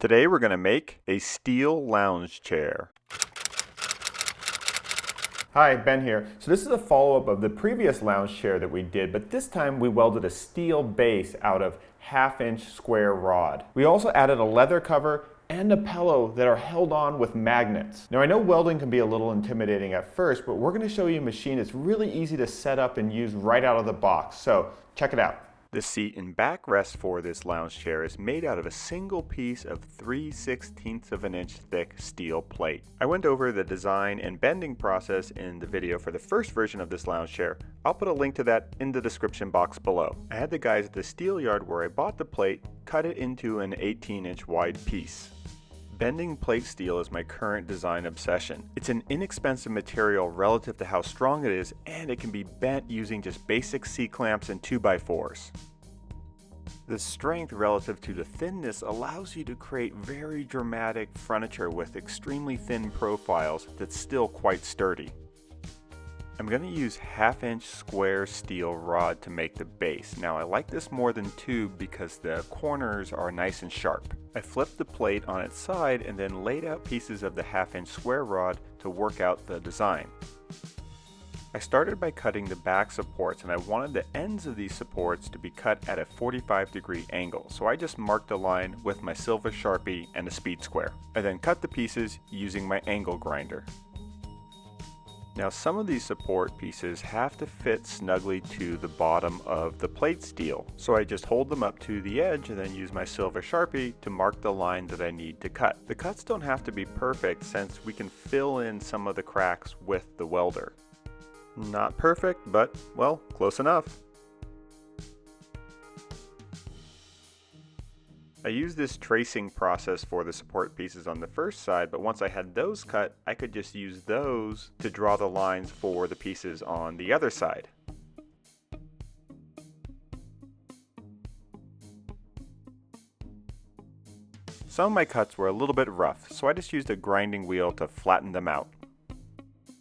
Today we're going to make a steel lounge chair. Hi, Ben here. So this is a follow-up of the previous lounge chair that we did, but this time we welded a steel base out of 1/2-inch square rod. We also added a leather cover and a pillow that are held on with magnets. Now I know welding can be a little intimidating at first, but we're going to show you a machine that's really easy to set up and use right out of the box. So check it out. The seat and backrest for this lounge chair is made out of a single piece of 3/16 of an inch thick steel plate. I went over the design and bending process in the video for the first version of this lounge chair. I'll put a link to that in the description box below. I had the guys at the steel yard where I bought the plate cut it into an 18-inch wide piece. Bending plate steel is my current design obsession. It's an inexpensive material relative to how strong it is, and it can be bent using just basic C-clamps and 2x4s. The strength relative to the thinness allows you to create very dramatic furniture with extremely thin profiles that's still quite sturdy. I'm going to use 1/2-inch square steel rod to make the base. Now I like this more than tube because the corners are nice and sharp. I flipped the plate on its side and then laid out pieces of the 1/2-inch square rod to work out the design. I started by cutting the back supports, and I wanted the ends of these supports to be cut at a 45-degree angle, so I just marked a line with my silver Sharpie and a speed square. I then cut the pieces using my angle grinder. Now some of these support pieces have to fit snugly to the bottom of the plate steel, so I just hold them up to the edge and then use my silver Sharpie to mark the line that I need to cut. The cuts don't have to be perfect since we can fill in some of the cracks with the welder. Not perfect, but well, close enough. I used this tracing process for the support pieces on the first side, but once I had those cut, I could just use those to draw the lines for the pieces on the other side. Some of my cuts were a little bit rough, so I just used a grinding wheel to flatten them out.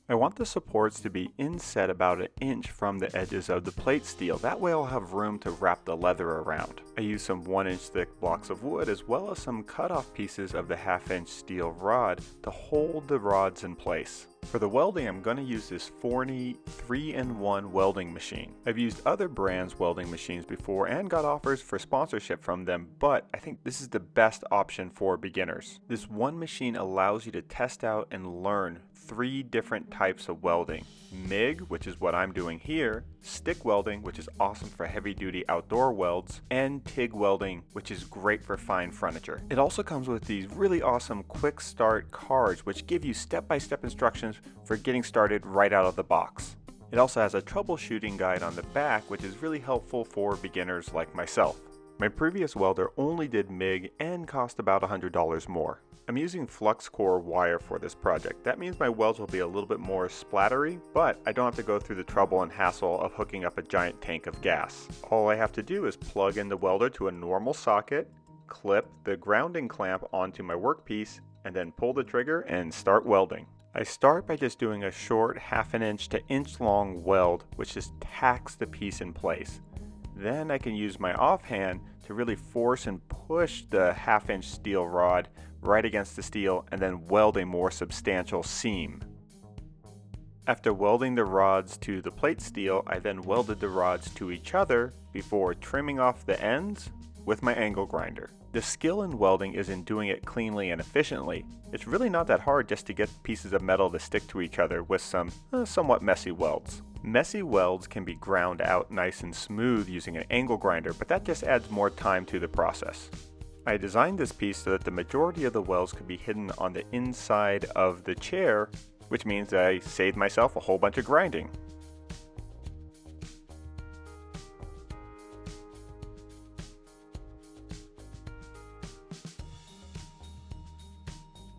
I want the supports to be inset about 1 inch from the edges of the plate steel. That way I'll have room to wrap the leather around. I used some 1-inch thick blocks of wood as well as some cut-off pieces of the 1/2-inch steel rod to hold the rods in place. For the welding, I'm going to use this Forney 3-in-1 welding machine. I've used other brands' welding machines before and got offers for sponsorship from them, but I think this is the best option for beginners. This one machine allows you to test out and learn 3 different types of welding. MIG, which is what I'm doing here, stick welding, which is awesome for heavy-duty outdoor welds, and TIG welding, which is great for fine furniture. It also comes with these really awesome quick start cards, which give you step-by-step instructions for getting started right out of the box. It also has a troubleshooting guide on the back, which is really helpful for beginners like myself. My previous welder only did MIG and cost about $100 more. I'm using flux core wire for this project. That means my welds will be a little bit more splattery, but I don't have to go through the trouble and hassle of hooking up a giant tank of gas. All I have to do is plug in the welder to a normal socket, clip the grounding clamp onto my workpiece, and then pull the trigger and start welding. I start by just doing a short 1/2 inch to inch long weld, which just tacks the piece in place. Then I can use my offhand to really force and push the 1/2-inch steel rod right against the steel and then weld a more substantial seam. After welding the rods to the plate steel, I then welded the rods to each other before trimming off the ends with my angle grinder. The skill in welding is in doing it cleanly and efficiently. It's really not that hard just to get pieces of metal to stick to each other with some somewhat messy welds. Messy welds can be ground out nice and smooth using an angle grinder, but that just adds more time to the process. I designed this piece so that the majority of the welds could be hidden on the inside of the chair, which means I saved myself a whole bunch of grinding.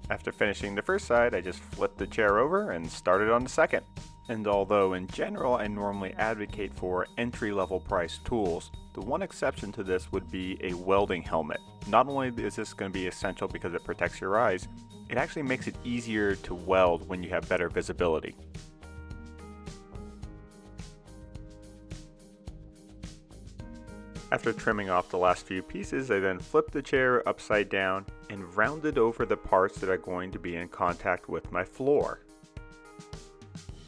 After finishing the first side, I just flipped the chair over and started on the second. And although in general I normally advocate for entry-level price tools, the one exception to this would be a welding helmet. Not only is this going to be essential because it protects your eyes, it actually makes it easier to weld when you have better visibility. After trimming off the last few pieces, I then flipped the chair upside down and rounded over the parts that are going to be in contact with my floor.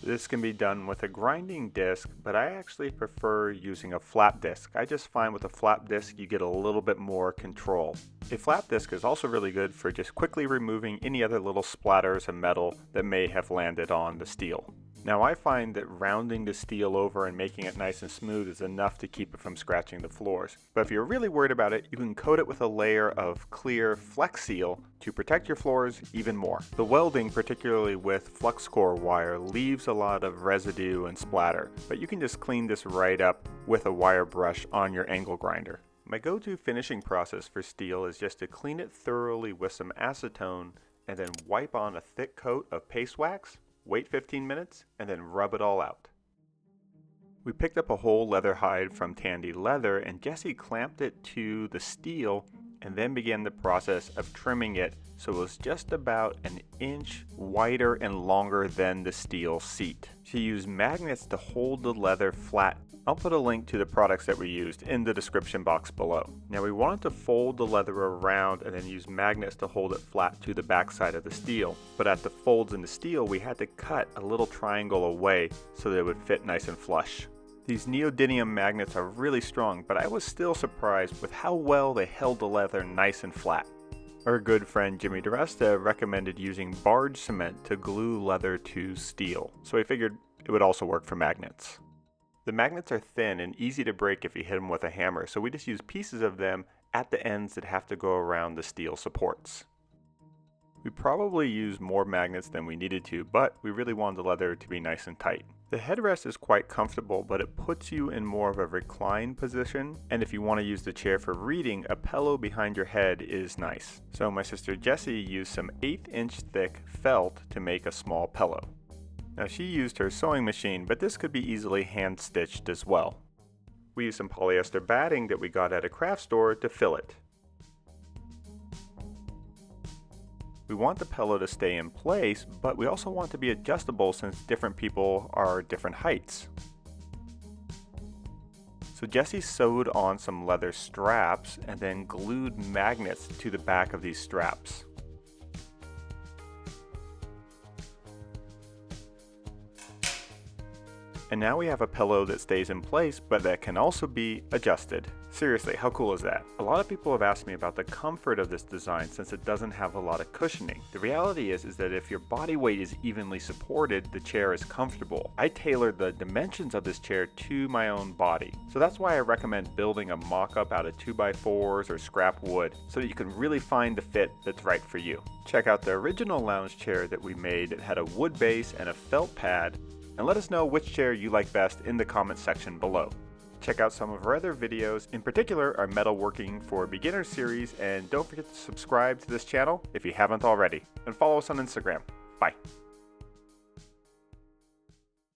This can be done with a grinding disc, but I actually prefer using a flap disc. I just find with a flap disc you get a little bit more control. A flap disc is also really good for just quickly removing any other little splatters of metal that may have landed on the steel. Now I find that rounding the steel over and making it nice and smooth is enough to keep it from scratching the floors. But if you're really worried about it, you can coat it with a layer of clear Flex Seal to protect your floors even more. The welding, particularly with flux core wire, leaves a lot of residue and splatter, but you can just clean this right up with a wire brush on your angle grinder. My go-to finishing process for steel is just to clean it thoroughly with some acetone and then wipe on a thick coat of paste wax. Wait 15 minutes, and then rub it all out. We picked up a whole leather hide from Tandy Leather, and Jesse clamped it to the steel and then began the process of trimming it so it was just about an inch wider and longer than the steel seat. She used magnets to hold the leather flat. I'll put a link to the products that we used in the description box below. Now we wanted to fold the leather around and then use magnets to hold it flat to the back side of the steel. But at the folds in the steel, we had to cut a little triangle away so that it would fit nice and flush. These neodymium magnets are really strong, but I was still surprised with how well they held the leather nice and flat. Our good friend Jimmy DeResta recommended using barge cement to glue leather to steel, so I figured it would also work for magnets. The magnets are thin and easy to break if you hit them with a hammer, so we just use pieces of them at the ends that have to go around the steel supports. We probably used more magnets than we needed to, but we really wanted the leather to be nice and tight. The headrest is quite comfortable, but it puts you in more of a reclined position, and if you want to use the chair for reading, a pillow behind your head is nice. So my sister Jessie used some 1/8-inch thick felt to make a small pillow. Now she used her sewing machine, but this could be easily hand stitched as well. We used some polyester batting that we got at a craft store to fill it. We want the pillow to stay in place, but we also want it to be adjustable since different people are different heights. So Jessie sewed on some leather straps and then glued magnets to the back of these straps. And now we have a pillow that stays in place, but that can also be adjusted. Seriously, how cool is that? A lot of people have asked me about the comfort of this design since it doesn't have a lot of cushioning. The reality is that if your body weight is evenly supported, the chair is comfortable. I tailored the dimensions of this chair to my own body. So that's why I recommend building a mock-up out of 2x4s or scrap wood so that you can really find the fit that's right for you. Check out the original lounge chair that we made. It had a wood base and a felt pad. And let us know which chair you like best in the comment section below. Check out some of our other videos, in particular our Metalworking for Beginners series, and don't forget to subscribe to this channel if you haven't already, and follow us on Instagram. Bye.